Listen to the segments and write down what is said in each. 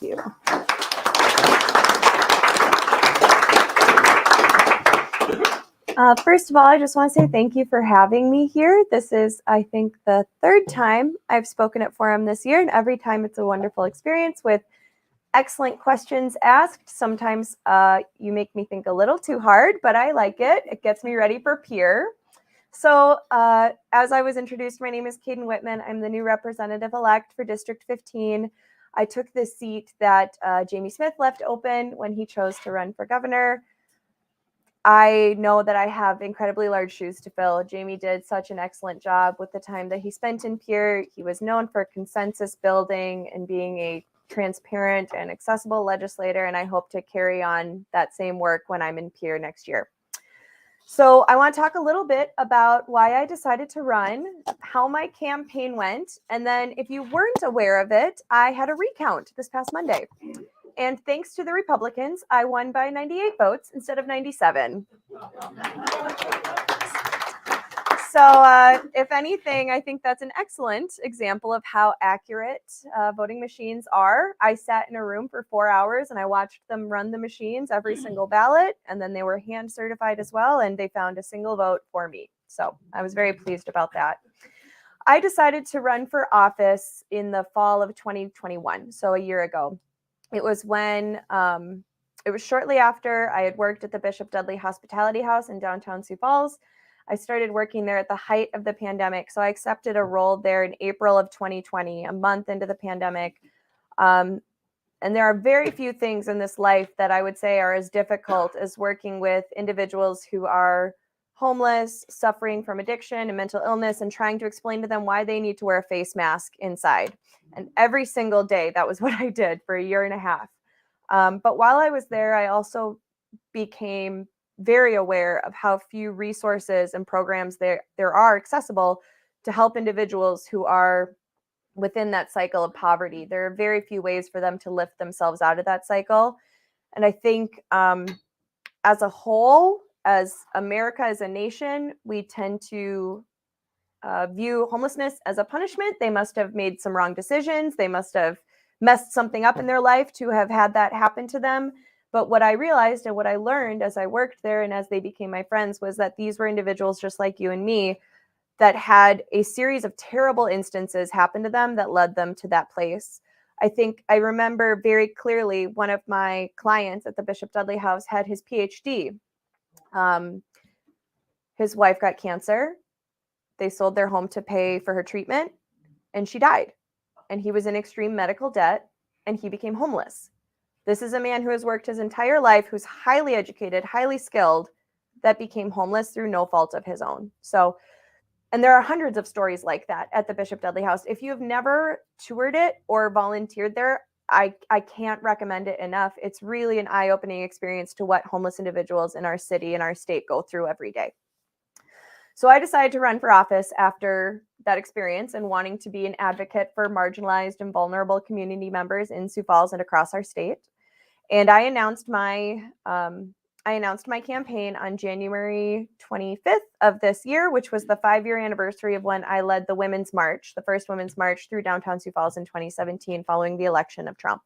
you. First of all, I just want to say thank you for having me here. This is, I think, the third time I've spoken at Forum this year, and every time it's a wonderful experience with excellent questions asked. Sometimes you make me think a little too hard, but I like it. It gets me ready for peer. So as I was introduced, my name is Kadyn Wittman. I'm the new representative-elect for District 15. I took the seat that Jamie Smith left open when he chose to run for governor. I know that I have incredibly large shoes to fill. Jamie did such an excellent job with the time that he spent in Pierre. He was known for consensus building and being a transparent and accessible legislator, and I hope to carry on that same work when I'm in Pierre next year. So I want to talk a little bit about why I decided to run, how my campaign went, and then if you weren't aware of it, I had a recount this past Monday. And thanks to the Republicans, I won by 98 votes instead of 97. So if anything, I think that's an excellent example of how accurate voting machines are. I sat in a room for 4 hours and I watched them run the machines, every single ballot, and then they were hand certified as well, and they found a single vote for me. So I was very pleased about that. I decided to run for office in the fall of 2021, so a year ago. It was when, it was shortly after I had worked at the Bishop Dudley Hospitality House in downtown Sioux Falls. I started working there at the height of the pandemic. So I accepted a role there in April of 2020, a month into the pandemic. And there are very few things in this life that I would say are as difficult as working with individuals who are homeless, suffering from addiction and mental illness, and trying to explain to them why they need to wear a face mask inside. And every single day, that was what I did for a year and a half. But while I was there, I also became very aware of how few resources and programs there are accessible to help individuals who are within that cycle of poverty. There are very few ways for them to lift themselves out of that cycle. And I think as a whole, as America as a nation, we tend to view homelessness as a punishment. They must have made some wrong decisions. They must have messed something up in their life to have had that happen to them. But what I realized and what I learned as I worked there and as they became my friends was that these were individuals just like you and me that had a series of terrible instances happen to them that led them to that place. I think I remember very clearly one of my clients at the Bishop Dudley House had his PhD. His wife got cancer. They sold their home to pay for her treatment, and she died. And he was in extreme medical debt, and he became homeless. This is a man who has worked his entire life, who's highly educated, highly skilled, that became homeless through no fault of his own. So, and there are hundreds of stories like that at the Bishop Dudley House. If you have never toured it or volunteered there, I can't recommend it enough. It's really an eye-opening experience to what homeless individuals in our city and our state go through every day. So I decided to run for office after that experience and wanting to be an advocate for marginalized and vulnerable community members in Sioux Falls and across our state. And I announced my campaign on January 25th of this year, which was the 5-year anniversary of when I led the Women's March, the first Women's March through downtown Sioux Falls in 2017, following the election of Trump.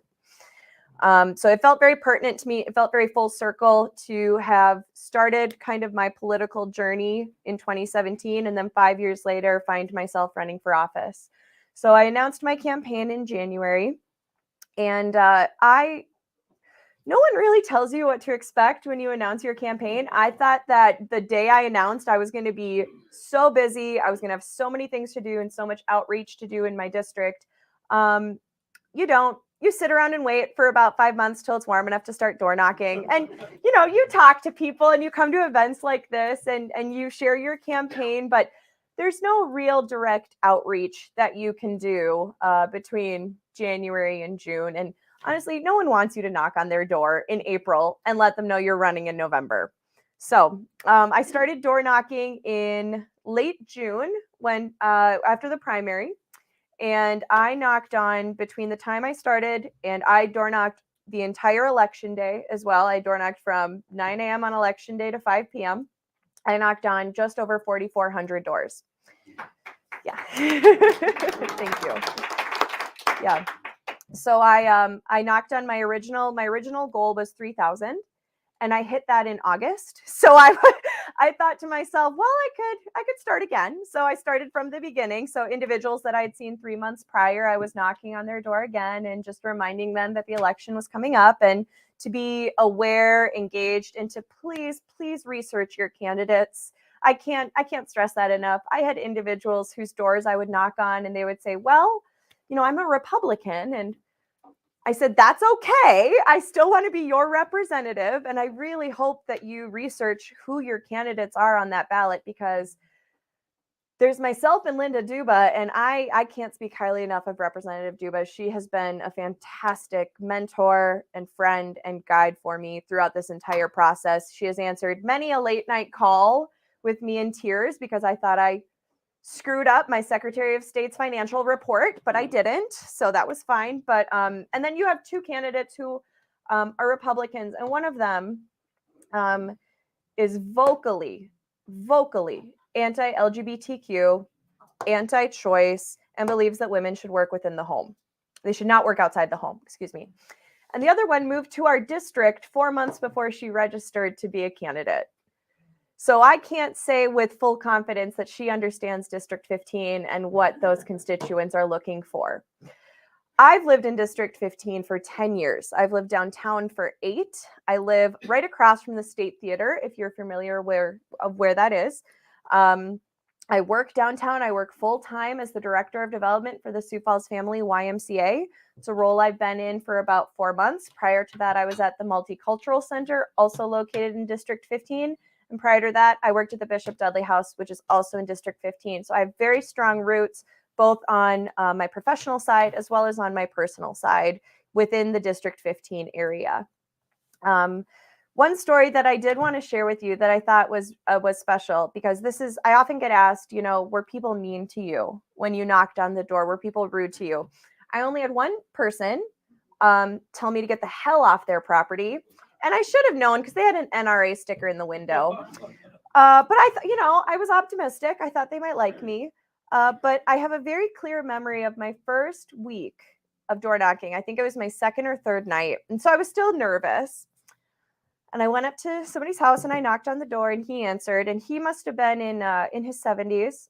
So it felt very pertinent to me. It felt very full circle to have started kind of my political journey in 2017, and then 5 years later, find myself running for office. So I announced my campaign in January, and no one really tells you what to expect when you announce your campaign. I thought that the day I announced, I was going to be so busy. I was going to have so many things to do and so much outreach to do in my district. You don't. You sit around and wait for about 5 months till it's warm enough to start door knocking. And, you talk to people and you come to events like this and you share your campaign, but there's no real direct outreach that you can do between January and June. And honestly, no one wants you to knock on their door in April and let them know you're running in November. So I started door knocking in late June when after the primary. And I knocked on between the time I started and I door knocked the entire election day as well. I door knocked from 9 a.m. on election day to 5 p.m. I knocked on just over 4,400 doors. Yeah. Thank you. Yeah. So I knocked on my original goal was 3,000, and I hit that in August. So I thought to myself, well, I could start again. So I started from the beginning. So individuals that I had seen 3 months prior, I was knocking on their door again and just reminding them that the election was coming up and to be aware, engaged, and to please research your candidates. I can't stress that enough. I had individuals whose doors I would knock on and they would say, well, I'm a Republican. And I said, that's okay. I still want to be your representative. And I really hope that you research who your candidates are on that ballot, because there's myself and Linda Duba, and I can't speak highly enough of Representative Duba. She has been a fantastic mentor and friend and guide for me throughout this entire process. She has answered many a late night call with me in tears because I thought I screwed up my Secretary of State's financial report, but I didn't, so that was fine. But and then you have two candidates who are Republicans, and one of them is vocally anti-LGBTQ, anti-choice, and believes that women should work within the home. They should not work outside the home, excuse me. And the other one moved to our district 4 months before she registered to be a candidate. So I can't say with full confidence that she understands District 15 and what those constituents are looking for. I've lived in District 15 for 10 years. I've lived downtown for 8. I live right across from the State Theater, if you're familiar where that is. I work downtown. I work full-time as the Director of Development for the Sioux Falls Family YMCA. It's a role I've been in for about 4 months. Prior to that, I was at the Multicultural Center, also located in District 15. And prior to that, I worked at the Bishop Dudley House, which is also in District 15. So I have very strong roots, both on my professional side as well as on my personal side within the District 15 area. One story that I did want to share with you that I thought was special, because I often get asked, were people mean to you when you knocked on the door? Were people rude to you? I only had one person tell me to get the hell off their property. And I should have known because they had an NRA sticker in the window. But I was optimistic. I thought they might like me. But I have a very clear memory of my first week of door knocking. I think it was my second or third night. And so I was still nervous. And I went up to somebody's house and I knocked on the door and he answered. And he must have been in his 70s.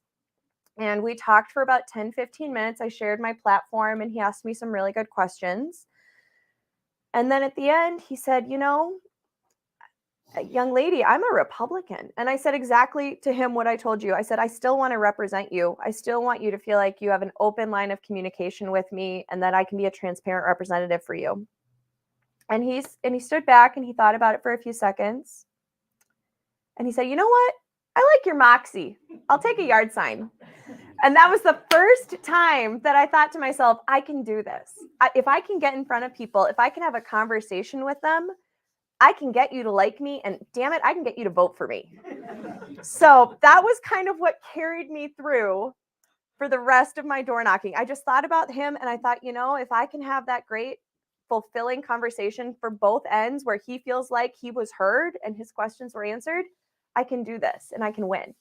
And we talked for about 10, 15 minutes. I shared my platform and he asked me some really good questions. And then at the end, he said, young lady, I'm a Republican. And I said exactly to him what I told you. I said, I still want to represent you. I still want you to feel like you have an open line of communication with me and that I can be a transparent representative for you. And he stood back and he thought about it for a few seconds. And he said, you know what? I like your moxie. I'll take a yard sign. And that was the first time that I thought to myself, I can do this. If I can get in front of people, if I can have a conversation with them, I can get you to like me, and damn it, I can get you to vote for me. So that was kind of what carried me through for the rest of my door knocking. I just thought about him and I thought, if I can have that great, fulfilling conversation for both ends where he feels like he was heard and his questions were answered, I can do this and I can win.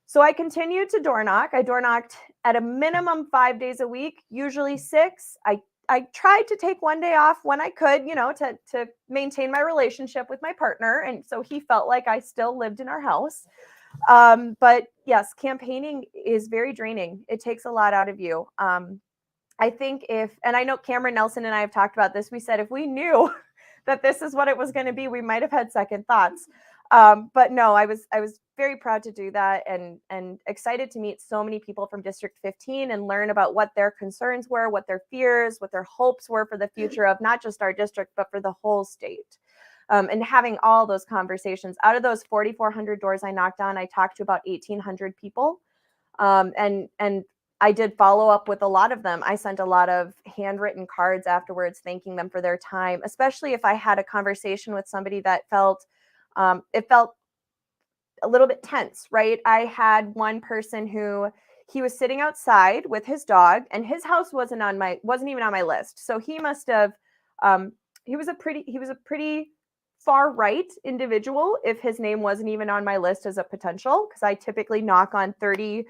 So I continued to door knock. I door knocked at a minimum 5 days a week, usually 6. I tried to take one day off when I could, to maintain my relationship with my partner. And so he felt like I still lived in our house. But yes, campaigning is very draining. It takes a lot out of you. I think and I know Cameron Nelson and I have talked about this, we said if we knew that this is what it was going to be, we might have had second thoughts. But no, I was very proud to do that and excited to meet so many people from District 15 and learn about what their concerns were, what their fears, what their hopes were for the future of not just our district, but for the whole state. And having all those conversations. Out of those 4,400 doors I knocked on, I talked to about 1,800 people. And I did follow up with a lot of them. I sent a lot of handwritten cards afterwards, thanking them for their time, especially if I had a conversation with somebody that felt a little bit tense, right? I had one person who he was sitting outside with his dog and his house wasn't even on my list. So he must have, he was a pretty far right individual if his name wasn't even on my list as a potential, because I typically knock on 30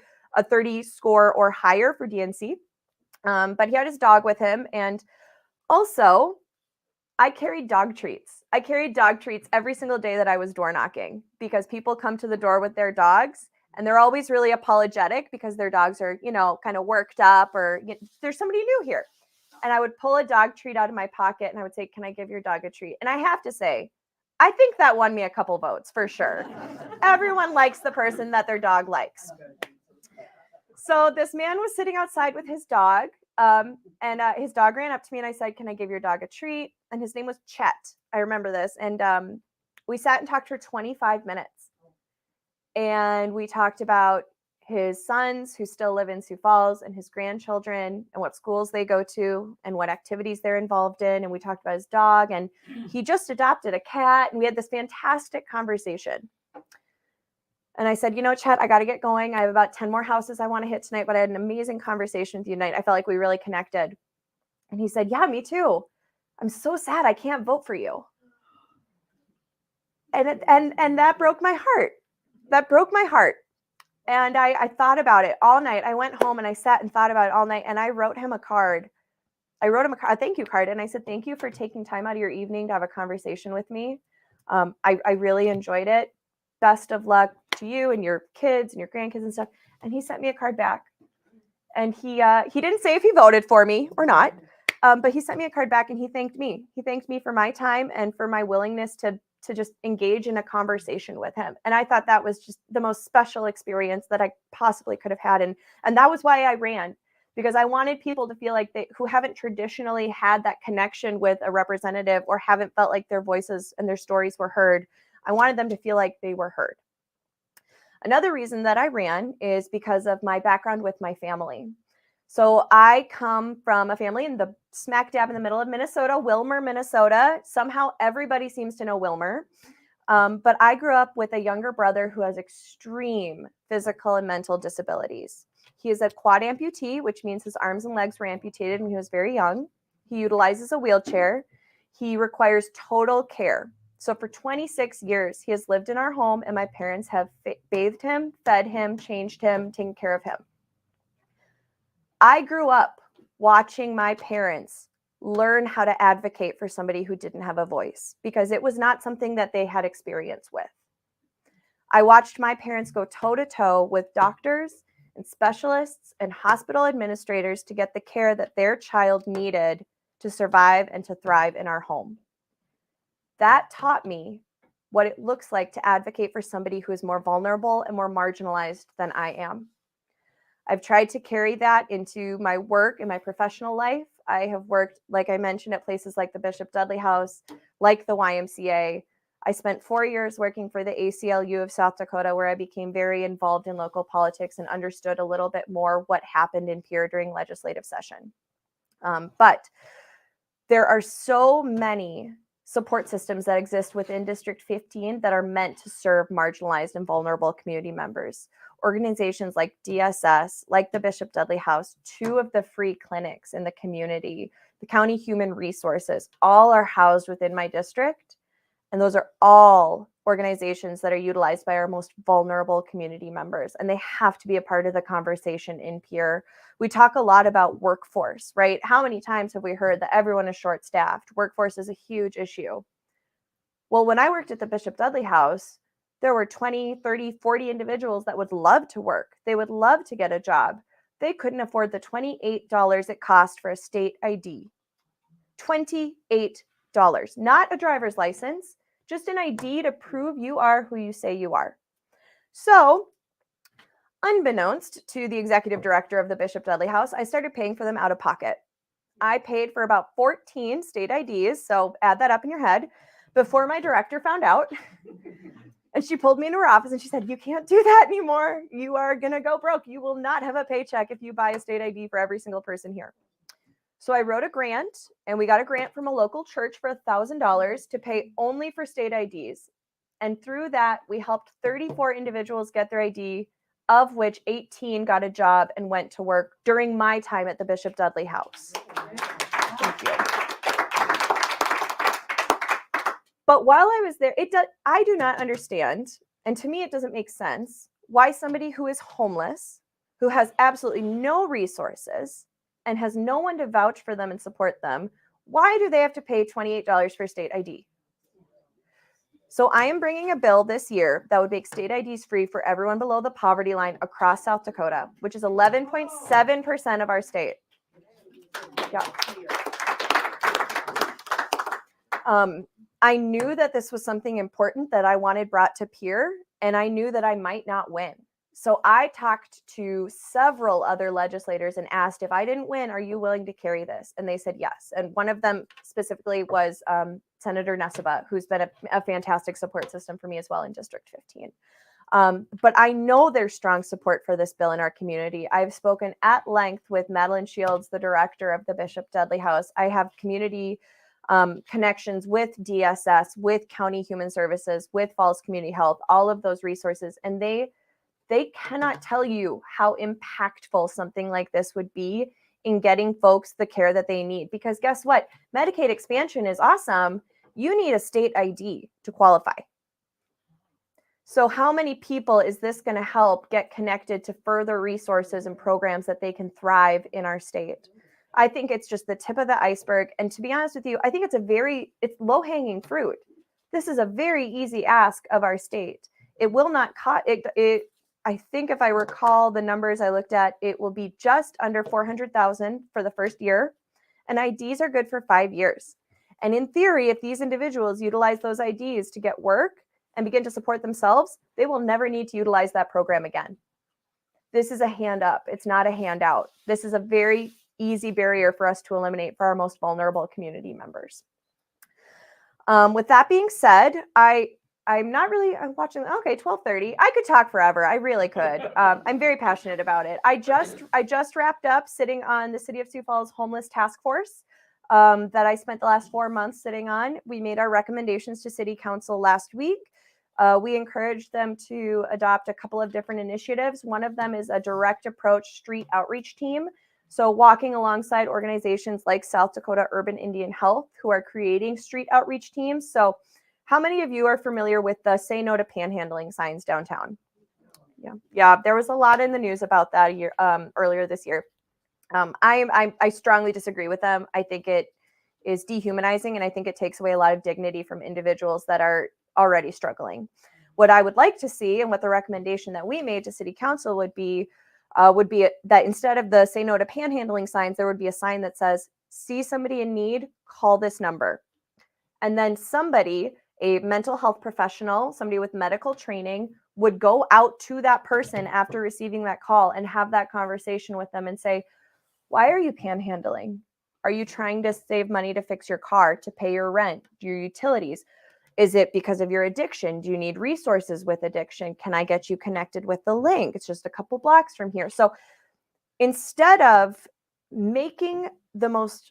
score or higher for DNC. But he had his dog with him. And also, I carried dog treats. I carried dog treats every single day that I was door knocking because people come to the door with their dogs and they're always really apologetic because their dogs are, kind of worked up or there's somebody new here. And I would pull a dog treat out of my pocket and I would say, "Can I give your dog a treat?" And I have to say, I think that won me a couple votes for sure. Everyone likes the person that their dog likes. So this man was sitting outside with his dog, and his dog ran up to me and I said, "Can I give your dog a treat?" And his name was Chet. I remember this. And we sat and talked for 25 minutes. And we talked about his sons who still live in Sioux Falls and his grandchildren and what schools they go to and what activities they're involved in. And we talked about his dog, and he just adopted a cat. And we had this fantastic conversation. And I said, Chet, I got to get going. I have about 10 more houses I want to hit tonight, but I had an amazing conversation with you tonight. I felt like we really connected. And he said, "Yeah, me too. I'm so sad I can't vote for you." And that broke my heart. That broke my heart. And I thought about it all night. I went home and I sat and thought about it all night. And I wrote him a card. I wrote him a thank you card. And I said, "Thank you for taking time out of your evening to have a conversation with me. I really enjoyed it. Best of luck to you and your kids and your grandkids and stuff." And he sent me a card back. And he didn't say if he voted for me or not, but he sent me a card back and he thanked me. He thanked me for my time and for my willingness to just engage in a conversation with him. And I thought that was just the most special experience that I possibly could have had. And that was why I ran, because I wanted people to feel like who haven't traditionally had that connection with a representative or haven't felt like their voices and their stories were heard. I wanted them to feel like they were heard. Another reason that I ran is because of my background with my family. So I come from a family in the smack dab in the middle of Minnesota, Willmar, Minnesota. Somehow everybody seems to know Willmar. But I grew up with a younger brother who has extreme physical and mental disabilities. He is a quad amputee, which means his arms and legs were amputated when he was very young. He utilizes a wheelchair. He requires total care. So for 26 years, he has lived in our home, and my parents have bathed him, fed him, changed him, taken care of him. I grew up watching my parents learn how to advocate for somebody who didn't have a voice because it was not something that they had experience with. I watched my parents go toe-to-toe with doctors and specialists and hospital administrators to get the care that their child needed to survive and to thrive in our home. That taught me what it looks like to advocate for somebody who is more vulnerable and more marginalized than I am. I've tried to carry that into my work and my professional life. I have worked, like I mentioned, at places like the Bishop Dudley House, like the YMCA. I spent 4 years working for the ACLU of South Dakota, where I became very involved in local politics and understood a little bit more what happened in Pierre during legislative session. But there are so many support systems that exist within District 15 that are meant to serve marginalized and vulnerable community members. Organizations like DSS, like the Bishop Dudley House, 2 of the free clinics in the community, the county human resources, all are housed within my district. And those are all organizations that are utilized by our most vulnerable community members. And they have to be a part of the conversation in Pierre. We talk a lot about workforce, right? How many times have we heard that everyone is short-staffed? Workforce is a huge issue. Well, when I worked at the Bishop Dudley House, there were 20, 30, 40 individuals that would love to work. They would love to get a job. They couldn't afford the $28 it cost for a state ID. $28, not a driver's license, just an ID to prove you are who you say you are. So, unbeknownst to the executive director of the Bishop Dudley House, I started paying for them out of pocket. I paid for about 14 state IDs, so add that up in your head, before my director found out. And she pulled me into her office and she said, "You can't do that anymore. You are going to go broke. You will not have a paycheck if you buy a state ID for every single person here." So I wrote a grant, and we got a grant from a local church for $1,000 to pay only for state IDs. And through that, we helped 34 individuals get their ID, of which 18 got a job and went to work during my time at the Bishop Dudley House. Thank you. But while I was there, I do not understand, and to me it doesn't make sense, why somebody who is homeless, who has absolutely no resources, and has no one to vouch for them and support them, why do they have to pay $28 for state ID? So I am bringing a bill this year that would make state IDs free for everyone below the poverty line across South Dakota, which is 11.7% of our state. Yeah. I knew that this was something important that I wanted brought to peer, and I knew that I might not win. So I talked to several other legislators and asked, if I didn't win, are you willing to carry this? And they said yes. And one of them specifically was Senator Nessebar, who's been a fantastic support system for me as well in District 15. But I know there's strong support for this bill in our community. I've spoken at length with Madeline Shields, the director of the Bishop Dudley House. I have community connections with DSS, with County Human Services, with Falls Community Health, all of those resources. And they cannot tell you how impactful something like this would be in getting folks the care that they need. Because guess what? Medicaid expansion is awesome. You need a state ID to qualify. So how many people is this going to help get connected to further resources and programs that they can thrive in our state? I think it's just the tip of the iceberg. And to be honest with you, I think it's low-hanging fruit. This is a very easy ask of our state. It will not cost it. I think if I recall the numbers I looked at, it will be just under $400,000 for the first year. And IDs are good for 5 years. And in theory, if these individuals utilize those IDs to get work and begin to support themselves, they will never need to utilize that program again. This is a hand up. It's not a handout. This is a very easy barrier for us to eliminate for our most vulnerable community members. With that being said, I'm watching, okay, 12:30. I could talk forever. I really could. I'm very passionate about it. I just wrapped up sitting on the City of Sioux Falls Homeless Task Force that I spent the last 4 months sitting on. We made our recommendations to City Council last week. We encouraged them to adopt a couple of different initiatives. One of them is a direct approach street outreach team. So walking alongside organizations like South Dakota Urban Indian Health, who are creating street outreach teams. So how many of you are familiar with the Say No to Panhandling signs downtown? Yeah, there was a lot in the news about that earlier this year. I strongly disagree with them. I think it is dehumanizing, and I think it takes away a lot of dignity from individuals that are already struggling. What I would like to see, and what the recommendation that we made to City Council would be that instead of the Say No to Panhandling signs, there would be a sign that says, see somebody in need, call this number. And then somebody, a mental health professional, somebody with medical training, would go out to that person after receiving that call and have that conversation with them and say, why are you panhandling? Are you trying to save money to fix your car, to pay your rent, your utilities? Is it because of your addiction? Do you need resources with addiction? Can I get you connected with the link? It's just a couple blocks from here. So instead of making the most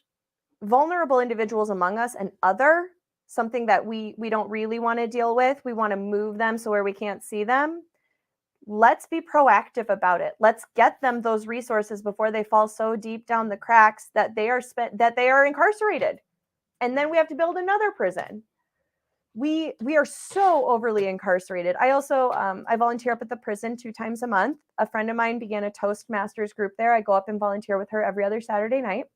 vulnerable individuals among us an other, something that we don't really want to deal with, we want to move them so where we can't see them, let's be proactive about it. Let's get them those resources before they fall so deep down the cracks that they are incarcerated. And then we have to build another prison. We are so overly incarcerated. I also I volunteer up at the prison 2 times a month. A friend of mine began a Toastmasters group there. I go up and volunteer with her every other Saturday night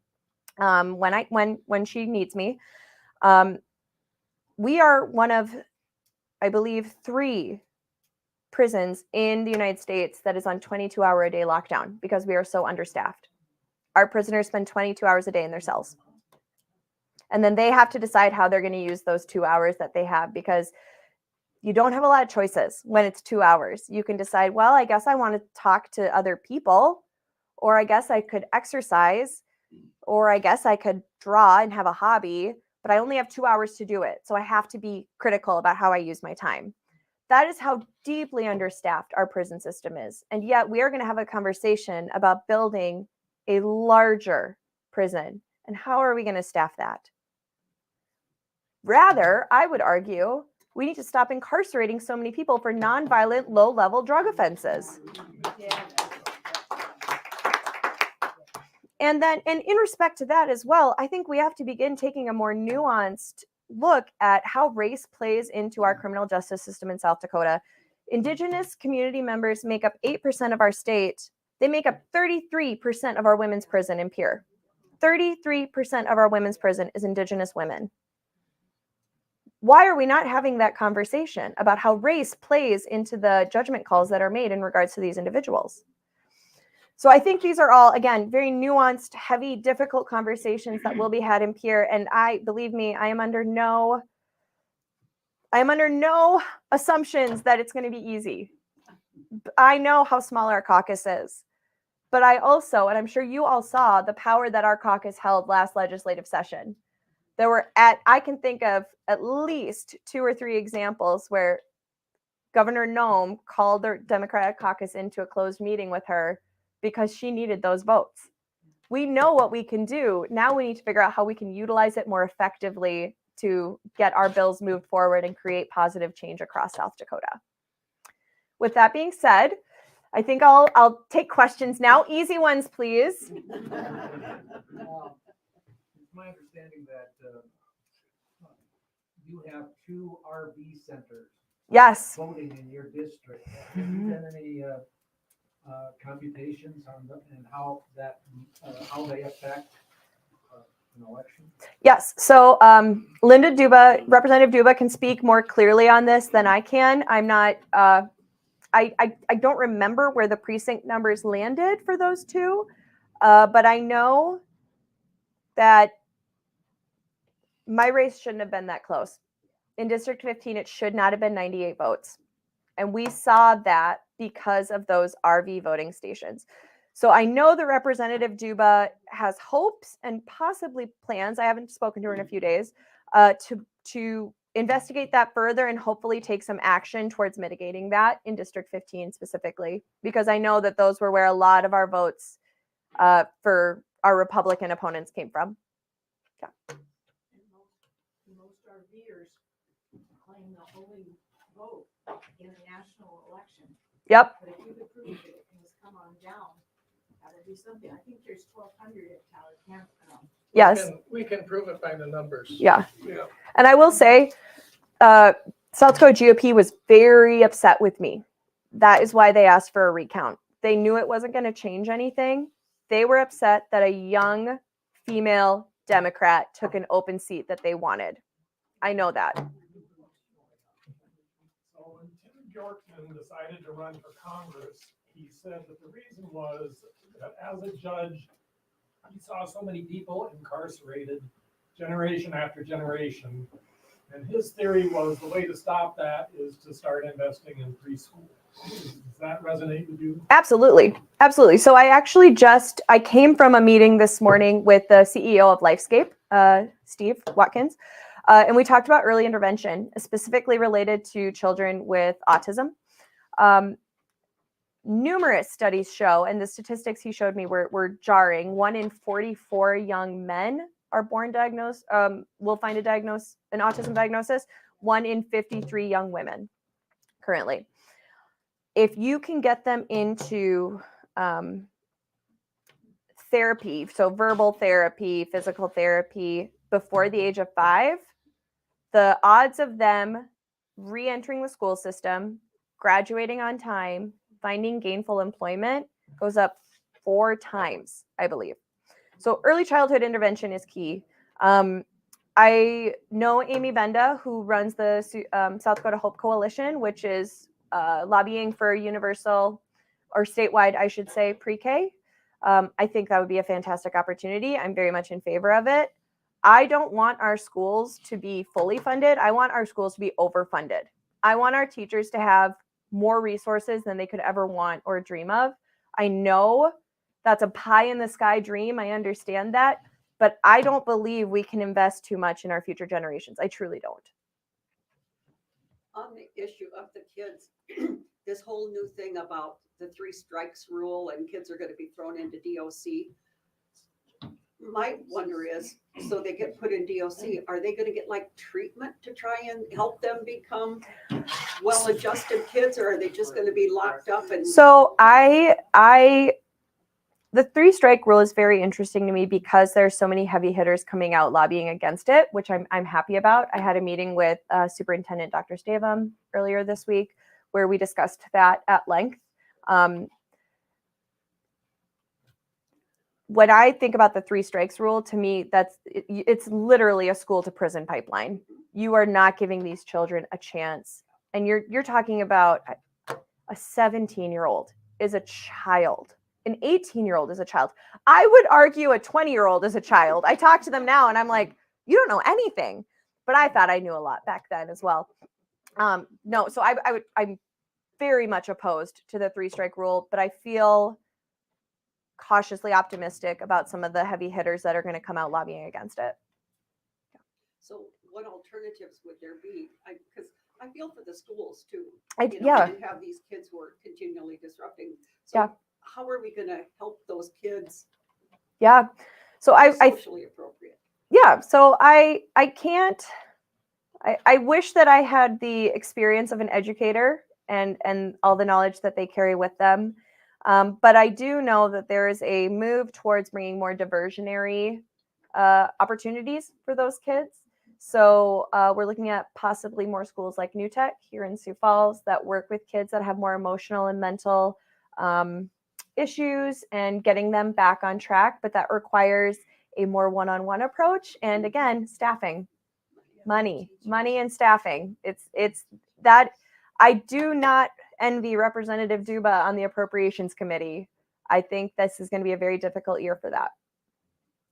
when she needs me. We are one of, I believe, 3 prisons in the United States that is on 22-hour-a-day lockdown because we are so understaffed. Our prisoners spend 22 hours a day in their cells. And then they have to decide how they're going to use those 2 hours that they have, because you don't have a lot of choices when it's 2 hours. You can decide, well, I guess I want to talk to other people, or I guess I could exercise, or I guess I could draw and have a hobby, but I only have 2 hours to do it. So I have to be critical about how I use my time. That is how deeply understaffed our prison system is. And yet we are going to have a conversation about building a larger prison. And how are we going to staff that? Rather, I would argue, we need to stop incarcerating so many people for nonviolent, low-level drug offenses. Yeah. And in respect to that as well, I think we have to begin taking a more nuanced look at how race plays into our criminal justice system in South Dakota. Indigenous community members make up 8% of our state, They make up 33% of our women's prison in Pierre. 33% of our women's prison is Indigenous women. Why are we not having that conversation about how race plays into the judgment calls that are made in regards to these individuals? So I think these are all, again, very nuanced, heavy, difficult conversations that will be had in Pierre. And believe me, I am under no assumptions that it's going to be easy. I know how small our caucus is. But I also, and I'm sure you all saw the power that our caucus held last legislative session. I can think of at least 2 or 3 examples where Governor Noem called the Democratic caucus into a closed meeting with her because she needed those votes. We know what we can do. Now we need to figure out how we can utilize it more effectively to get our bills moved forward and create positive change across South Dakota. With that being said, I think I'll take questions now. Easy ones, please. It's my understanding that you have 2 RV centers. Yes. Voting in your district. Have you done any computations on and how they affect an election? Yes. So Representative Duba can speak more clearly on this than I can. I'm not. I don't remember where the precinct numbers landed for those 2, but I know that my race shouldn't have been that close. In District 15, it should not have been 98 votes. And we saw that because of those RV voting stations. So I know that Representative Duba has hopes and possibly plans, I haven't spoken to her in a few days, to investigate that further and hopefully take some action towards mitigating that in District 15 specifically, because I know that those were where a lot of our votes for our Republican opponents came from. Yeah. Most RVers claim the only vote in a national election. Yep. But if you could prove that it can just come on down, that would be something. I think there's 1,200 at Tower Campground. Yes. We can prove it by the numbers. Yeah. And I will say, South Dakota GOP was very upset with me. That is why they asked for a recount. They knew it wasn't going to change anything. They were upset that a young female Democrat took an open seat that they wanted. I know that. So when Tim Bjorkman decided to run for Congress, he said that the reason was that as a judge, he saw so many people incarcerated generation after generation. And his theory was the way to stop that is to start investing in preschool. Does that resonate with you? Absolutely. Absolutely. So I came from a meeting this morning with the CEO of Lifescape, Steve Watkins, and we talked about early intervention, specifically related to children with autism. Numerous studies show, and the statistics he showed me were jarring. 1 in 44 young men are born diagnosed, will find an autism diagnosis. 1 in 53 young women currently. If you can get them into therapy, so verbal therapy, physical therapy, before the age of 5, the odds of them re-entering the school system, graduating on time, finding gainful employment goes up 4 times, I believe. So early childhood intervention is key. I know Amy Benda, who runs the South Dakota Hope Coalition, which is lobbying for universal, or statewide, I should say, pre-K. I think that would be a fantastic opportunity. I'm very much in favor of it. I don't want our schools to be fully funded. I want our schools to be overfunded. I want our teachers to have more resources than they could ever want or dream of. I know that's a pie in the sky dream. I understand that. But I don't believe we can invest too much in our future generations. I truly don't. On the issue of the kids, this whole new thing about the 3 strikes rule and kids are going to be thrown into DOC. My wonder is, so they get put in DOC, are they going to get like treatment to try and help them become well-adjusted kids, or are they just going to be locked up? And so the 3 strike rule is very interesting to me because there's so many heavy hitters coming out lobbying against it, which I'm happy about. I had a meeting with Superintendent Dr. Stavum earlier this week where we discussed that at length. when I think about the 3 strikes rule, to me, it's literally a school to prison pipeline. You are not giving these children a chance. And you're talking about a 17-year-old is a child. An 18-year-old is a child. I would argue a 20-year-old is a child. I talk to them now and I'm like, you don't know anything. But I thought I knew a lot back then as well. No, so I'm very much opposed to the 3-strike rule, but I feel cautiously optimistic about some of the heavy hitters that are going to come out lobbying against it. So what alternatives would there be? Because I feel for the schools too. Yeah. You have these kids who are continually disrupting. So Yeah. how are we going to help those kids? Yeah. So Socially appropriate. Yeah. So I can't. I wish that I had the experience of an educator and all the knowledge that they carry with them. But I do know that there is a move towards bringing more diversionary opportunities for those kids. So we're looking at possibly more schools like New Tech here in Sioux Falls that work with kids that have more emotional and mental issues and getting them back on track. But that requires a more one-on-one approach. And again, staffing. Money and staffing. It's that I do not envy Representative Duba on the Appropriations Committee. I think this is going to be a very difficult year for that.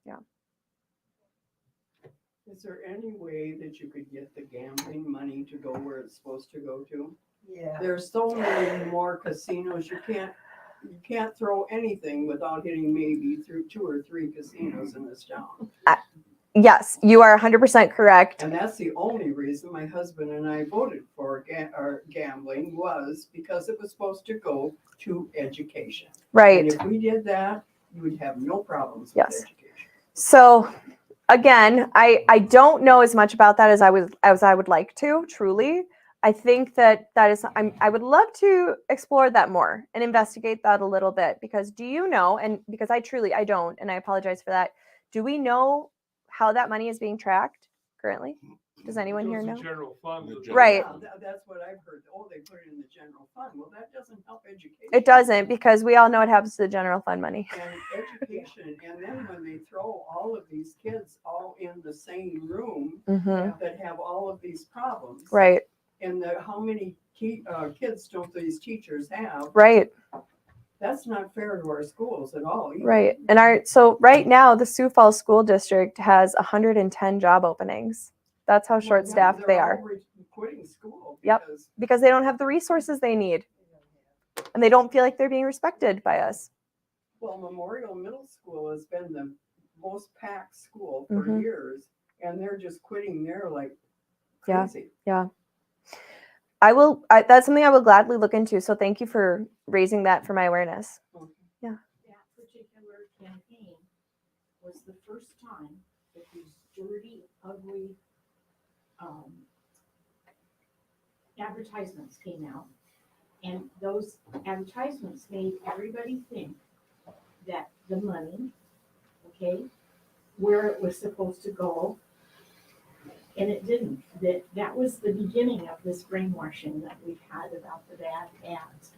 Yeah. Is there any way that you could get the gambling money to go where it's supposed to go to? Yeah. There's so many more casinos. You can't throw anything without hitting maybe through 2 or 3 casinos in this town. Yes, you are 100% correct. And that's the only reason my husband and I voted for gambling was because it was supposed to go to education. Right. And if we did that, you would have no problems with Yes. education. So again, I don't know as much about that as I would like to, truly. I think that is I would love to explore that more and investigate that a little bit, because do you know, and because I don't, and I apologize for that, do we know how that money is being tracked currently? Does anyone here know? General fund. Right. Yeah, that's what I've heard. Oh, they put it in the general fund. Well, that doesn't help education. It doesn't, because we all know what happens to the general fund money. And education, and then when they throw all of these kids all in the same room Mm-hmm. that have all of these problems. Right. And how many kids don't these teachers have? Right. That's not fair to our schools at all. Either. Right. And so right now the Sioux Falls School District has 110 job openings. That's how Well, short-staffed yeah, they they're are. all quitting school. Yep. Because they don't have the resources they need. And they don't feel like they're being respected by us. Well, Memorial Middle School has been the most packed school for Mhm. years, and they're just quitting there like Yeah. crazy. Yeah. That's something I will gladly look into. So thank you for raising that for my awareness. That particular campaign was the first time that these dirty, ugly advertisements came out. And those advertisements made everybody think that the money, okay, where it was supposed to go, and it didn't. That was the beginning of this brainwashing that we've had about the bad ads.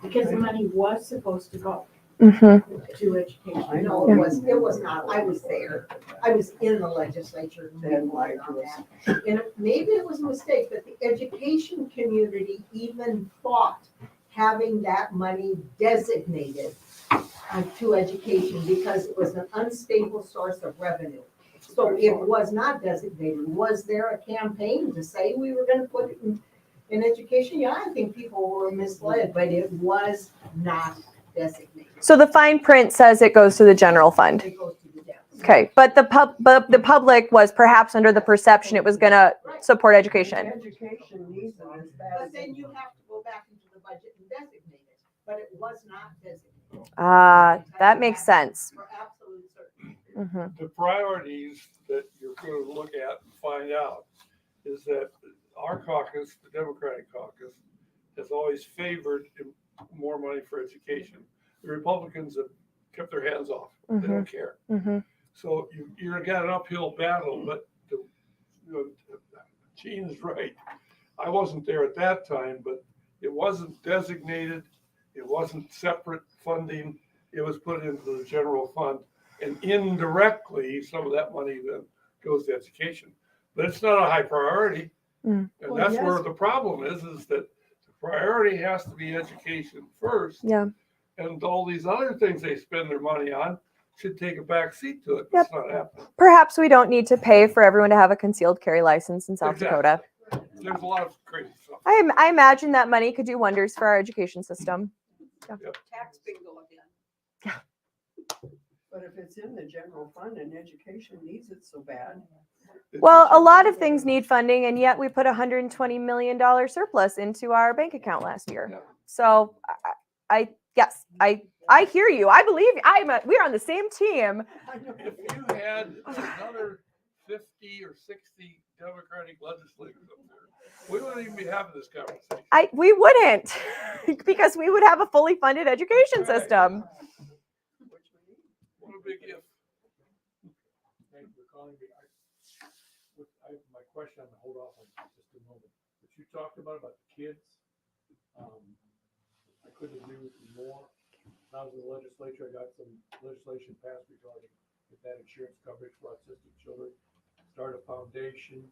Because the money was supposed to go Mm-hmm. to education. I know. No, it was not. I was there. I was in the legislature. Then lied to us. And maybe it was a mistake, but the education community even thought having that money designated to education because it was an unstable source of revenue. So it was not designated. Was there a campaign to say we were gonna put it in education? Yeah, I think people were misled, but it was not designated. So the fine print says it goes to the general fund. It goes to the debts. Okay. But the public was perhaps under the perception it was going to support education. Education needs it as bad But as then you have to go back into the budget and designate it, but it was not designated. That makes sense. For absolute certainty. Mm-hmm. The priorities that you're going to look at and find out is that our caucus, the Democratic caucus, has always favored more money for education. The Republicans have kept their hands off. They don't care. Mm-hmm. So you're got an uphill battle, but Gene's right. I wasn't there at that time, but it wasn't designated. It wasn't separate funding. It was put into the general fund. And indirectly, some of that money then goes to education. But it's not a high priority. Mm. And Well, that's where yes. the problem is that the priority has to be education first. Yeah. And all these other things they spend their money on should take a back seat to it. Yep. It's not happening. Perhaps we don't need to pay for everyone to have a concealed carry license in South Exactly. Dakota. There's a lot of crazy stuff. I imagine that money could do wonders for our education system. Tax bingo again. But if it's in the general fund and education needs it so bad. Well, a lot of things need funding, and yet we put $120 million surplus into our bank account last year. Yeah. So yes, I hear you. I believe we're on the same team. If you had another 50 or 60 Democratic legislators up there, we wouldn't even be having this conversation. We wouldn't, because we would have a fully funded education system. What a big if. Thank you for calling me. My question, I'm gonna hold off on just a moment. What you talked about the kids, I couldn't agree with you more. When I was in the legislature, I got some legislation passed regarding that insurance coverage for autistic children. Start a foundation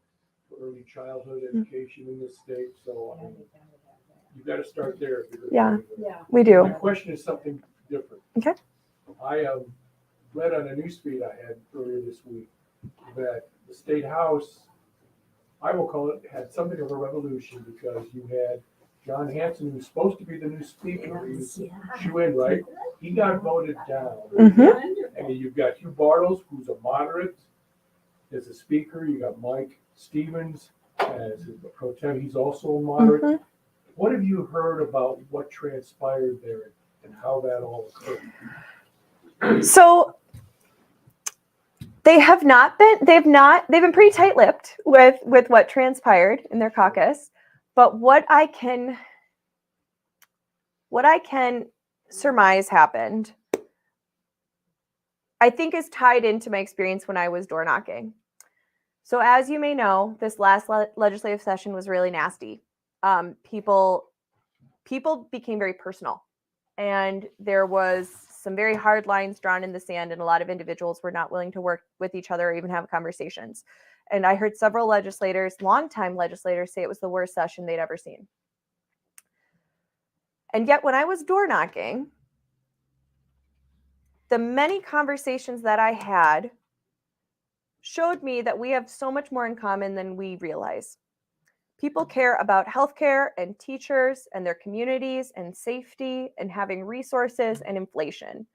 for early childhood education in this state, so you gotta start there. if you're gonna do anything. We do. My question is something different. Okay. I read on a newsfeed I had earlier this week that the state house, I will call it, had something of a revolution because you had John Hanson, who was supposed to be the new speaker, he was shoo-in, right? He got voted down. Mhm. And you've got Hugh Bartles, who's a moderate, as a speaker. You got Mike Stevens as a pro tem, he's also a moderate. Mhm. What have you heard about what transpired there and how that all occurred? So they've been pretty tight-lipped with what transpired in their caucus. But what I can surmise happened, I think, is tied into my experience when I was door knocking. So as you may know, this last legislative session was really nasty. People became very personal, and there was some very hard lines drawn in the sand, and a lot of individuals were not willing to work with each other or even have conversations. And I heard several longtime legislators, say it was the worst session they'd ever seen. And yet when I was door knocking, the many conversations that I had showed me that we have so much more in common than we realize. People care about healthcare and teachers and their communities and safety and having resources and inflation.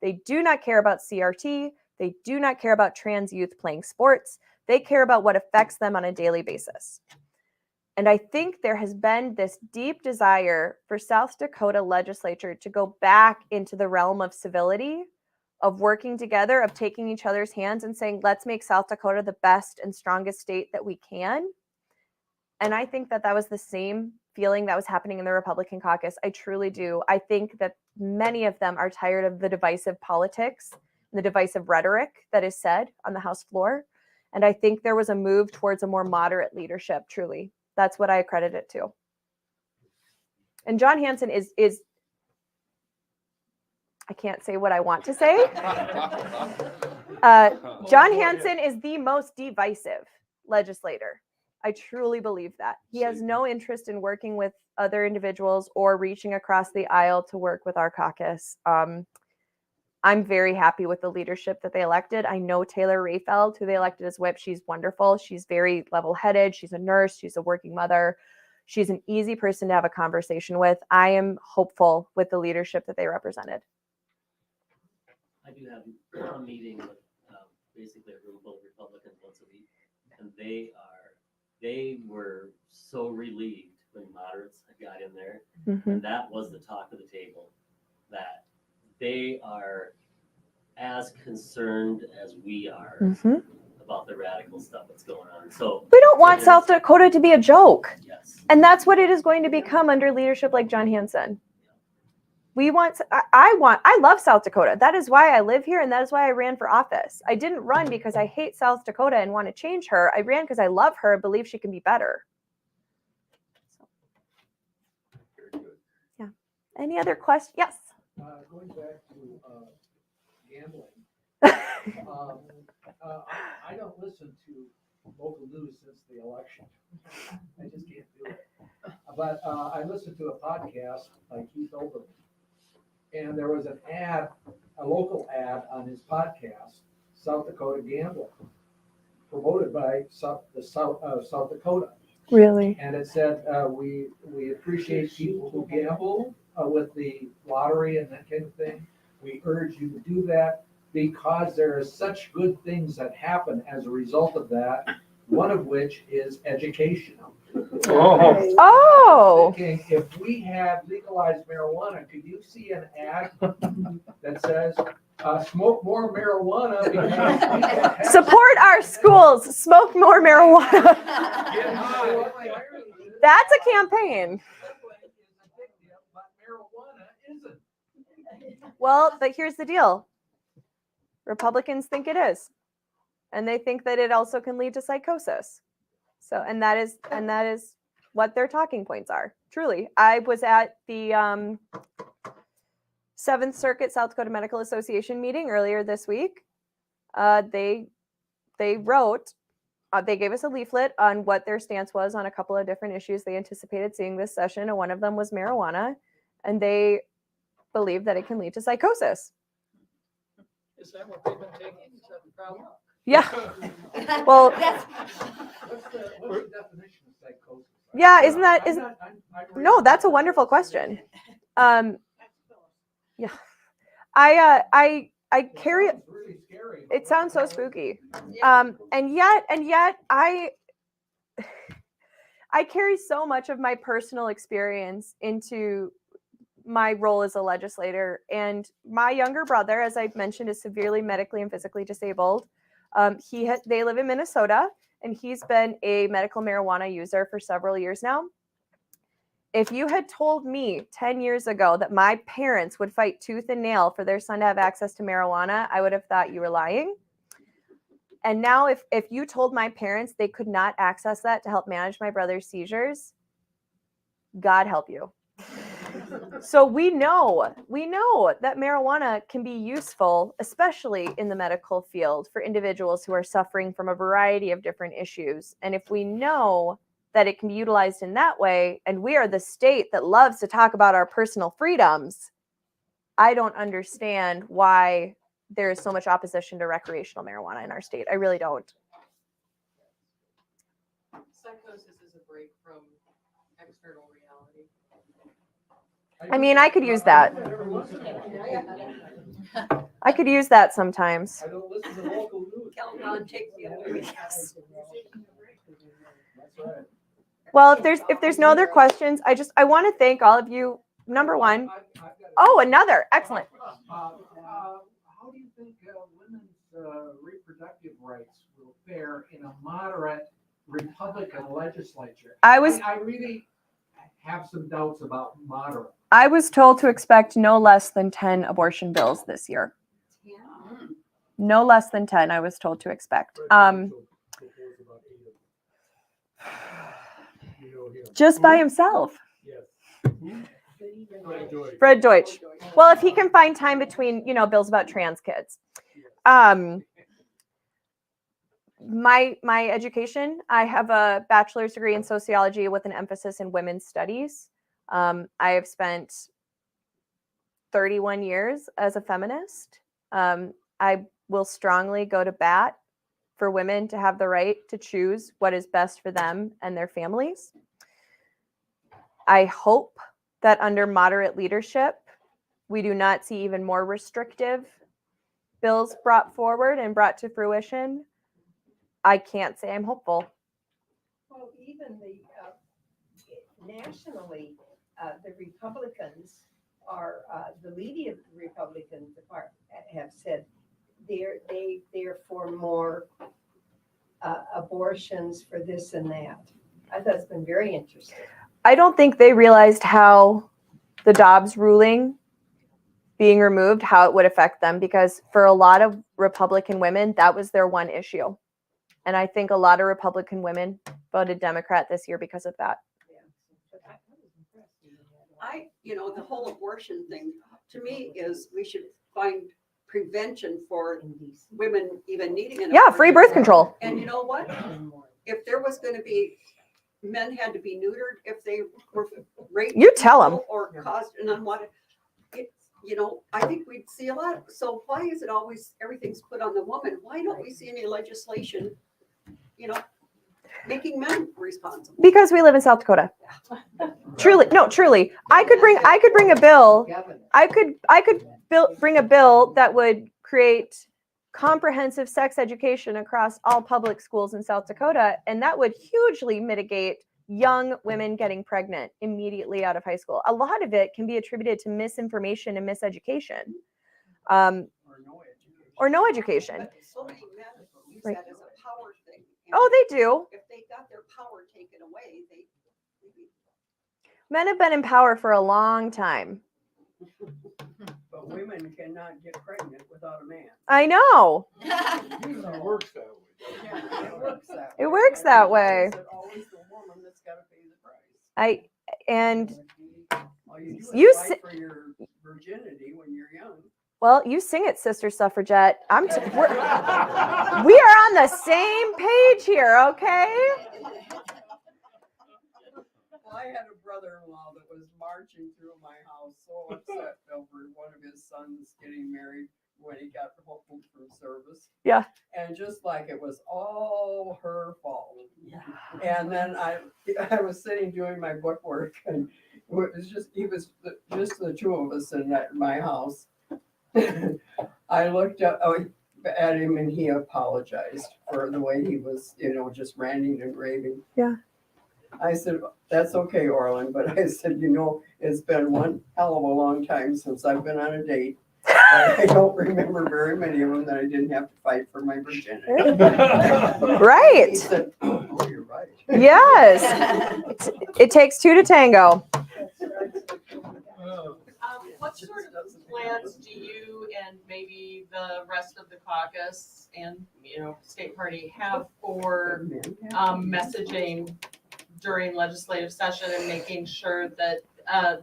They do not care about CRT. They do not care about trans youth playing sports. They care about what affects them on a daily basis. And I think there has been this deep desire for South Dakota legislature to go back into the realm of civility, of working together, of taking each other's hands and saying, let's make South Dakota the best and strongest state that we can. And I think that was the same feeling that was happening in the Republican caucus. I truly do. I think that many of them are tired of the divisive politics, the divisive rhetoric that is said on the House floor. And I think there was a move towards a more moderate leadership, truly. That's what I accredit it to. And John Hanson is I can't say what I want to say. John Hanson is the most divisive legislator. I truly believe that. He has no interest in working with other individuals or reaching across the aisle to work with our caucus. I'm very happy with the leadership that they elected. I know Taylor Rayfeld, who they elected as whip. She's wonderful. She's very level-headed. She's a nurse. She's a working mother. She's an easy person to have a conversation with. I am hopeful with the leadership that they represented. I do have a meeting with basically a room full of Republicans once a week, and they were so relieved when moderates got in there, and that was the talk of the table, that they are as concerned as we are about the radical stuff that's going on. So we don't want South Dakota to be a joke. Yes. And that's what it is going to become under leadership like John Hanson. I love South Dakota. That is why I live here, and that is why I ran for office. I didn't run because I hate South Dakota and want to change her. I ran because I love her and believe she can be better. Very good. Yeah. Any other questions? Yes. Going back to gambling, I don't listen to local news since the election. I just can't do it. But I listened to a podcast by Keith Olbermann. And there was an ad, a local ad on his podcast, South Dakota Gambler, promoted by South Dakota. Really? And it said, we appreciate people who gamble with the lottery and that kind of thing. We urge you to do that because there are such good things that happen as a result of that, one of which is education. Oh. Thinking, if we had legalized marijuana, could you see an ad that says, smoke more marijuana because Support our schools. Smoke more marijuana. get high. That's a campaign. But marijuana isn't. Well, but here's the deal. Republicans think it is. And they think that it also can lead to psychosis. So, and that is what their talking points are. Truly. I was at the 7th Circuit South Dakota Medical Association meeting earlier this week. They wrote, they gave us a leaflet on what their stance was on a couple of different issues they anticipated seeing this session, and one of them was marijuana, and they believe that it can lead to psychosis. Is that what they've been taking? Is that the problem? Yeah. Well, What's the definition of psychosis? yeah, no, that's a wonderful question. Yeah. I carry It sounds really scary. it sounds so spooky. And yet I carry so much of my personal experience into my role as a legislator. And my younger brother, as I mentioned, is severely medically and physically disabled. They live in Minnesota, and he's been a medical marijuana user for several years now. If you had told me 10 years ago that my parents would fight tooth and nail for their son to have access to marijuana, I would have thought you were lying. And now if you told my parents they could not access that to help manage my brother's seizures, God help you. So we know that marijuana can be useful, especially in the medical field, for individuals who are suffering from a variety of different issues. And if we know that it can be utilized in that way, and we are the state that loves to talk about our personal freedoms, I don't understand why there is so much opposition to recreational marijuana in our state. I really don't. Psychosis is a break from external reality. I mean, I could use that. I could use that sometimes. I don't listen to local news. Calgon, take me away. Yes. That's right. Well, if there's no other questions, I want to thank all of you. Number one. Oh, another. Excellent. How do you think women's reproductive rights will fare in a moderate Republican legislature? I really have some doubts about moderate. I was told to expect no less than 10 abortion bills this year. No less than 10, I was told to expect. Just by himself. Fred Deutsch. Well, if he can find time between, bills about trans kids. My education, I have a bachelor's degree in sociology with an emphasis in women's studies. I have spent 31 years as a feminist. I will strongly go to bat for women to have the right to choose what is best for them and their families. I hope that under moderate leadership, we do not see even more restrictive bills brought forward and brought to fruition. I can't say I'm hopeful. Well, even nationally, the Republicans are, the leading of the Republicans have said they're for more abortions for this and that. I thought it's been very interesting. I don't think they realized how the Dobbs ruling being removed, how it would affect them, because for a lot of Republican women, that was their one issue. And I think a lot of Republican women voted Democrat this year because of that. The whole abortion thing, to me, is we should find prevention for women even needing an Yeah, free abortion. birth control. And you know what? If there was gonna be, men had to be neutered if they were raped. You tell 'em. Or caused an unwanted, you know, I think we'd see a lot. So why is it always, everything's put on the woman? Why don't we see any legislation, you know, making men responsible? Because we live in South Dakota. Truly, no, truly. I could bring a bill. I could bring a bill that would create comprehensive sex education across all public schools in South Dakota, and that would hugely mitigate young women getting pregnant immediately out of high school. A lot of it can be attributed to misinformation and miseducation, or no education. But so many men use Right. that as a power thing. And Oh, they do. If they got their power taken away, they Men have been in power for a long time. But women cannot get pregnant without a man. I know. It works that way. Yeah, it works that way. It works that way. It's always the woman that's gotta pay the price. Oh, You fight for your virginity when you're young. Well, you sing it, Sister Suffragette. We are on the same page here, okay? Well, I had a brother-in-law that was marching through my house so upset over one of his sons getting married when he got home from service. Yeah. And just like it was all her fault. Yeah. And then I was sitting doing my book work, and it was just just the two of us in my house. I looked up at him and he apologized for the way he was, just ranting and raving. Yeah. I said, that's okay, Orland, but I said, it's been one hell of a long time since I've been on a date. I don't remember very many of them that I didn't have to fight for my virginity. Right. He said, oh, you're right. Yes. It takes two to tango. What sort of plans do you and maybe the rest of the caucus and, state party have for messaging during legislative session and making sure that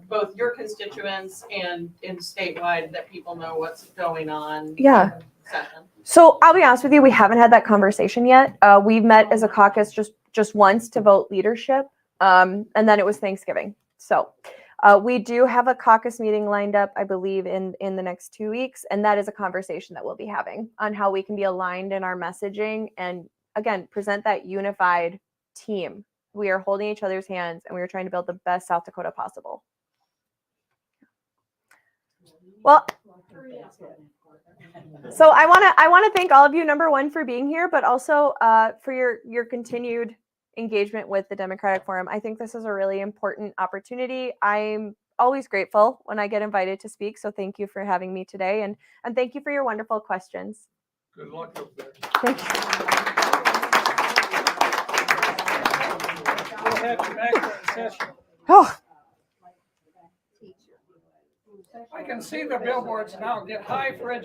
both your constituents and in statewide that people know what's going on? Yeah. in session? So I'll be honest with you, we haven't had that conversation yet. We've met as a caucus just once to vote leadership, and then it was Thanksgiving. So we do have a caucus meeting lined up, I believe, in the next 2 weeks, and that is a conversation that we'll be having on how we can be aligned in our messaging and, again, present that unified team. We are holding each other's hands, and we are trying to build the best South Dakota possible. Well, so I want to thank all of you, number one, for being here, but also for your continued engagement with the Democratic Forum. I think this is a really important opportunity. I'm always grateful when I get invited to speak, so thank you for having me today, and thank you for your wonderful questions. Good luck up there. Thank you. We'll have you back for the session. Oh, I can see the billboards now, get high for education.